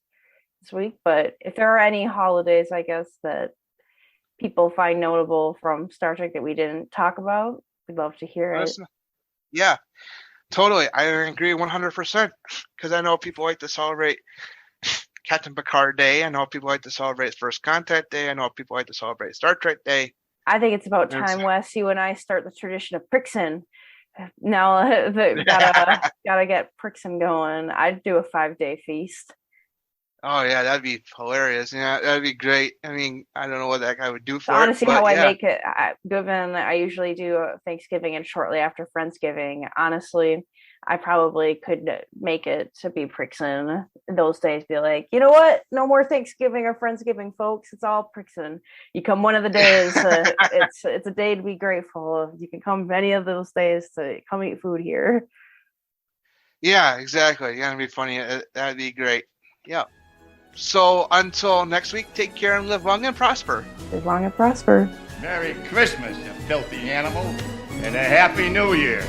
this week. But if there are any holidays, I guess, that people find notable from Star Trek that we didn't talk about, we'd love to hear it. Yeah, totally. I agree 100%. Because I know people like to celebrate Captain Picard Day. I know people like to celebrate First Contact Day. I know people like to celebrate Star Trek Day. I think it's about time, Wes, you and I start the tradition of Prixin. Now, gotta get Prixin going. I'd do a 5-day feast. Oh yeah, that'd be hilarious. Yeah, that'd be great. I mean, I don't know what that guy would do for it. Honestly, how I make it, given I usually do Thanksgiving and shortly after Friendsgiving, honestly, I probably could make it to be Prixin those days. Be like, you know what? No more Thanksgiving or Friendsgiving, folks. It's all Prixin. You come one of the days. It's a day to be grateful. You can come any of those days to come eat food here. Yeah, exactly. It's gonna be funny. That'd be great. Yeah. So until next week, take care and live long and prosper. Live long and prosper. Merry Christmas, you filthy animal, and a Happy New Year.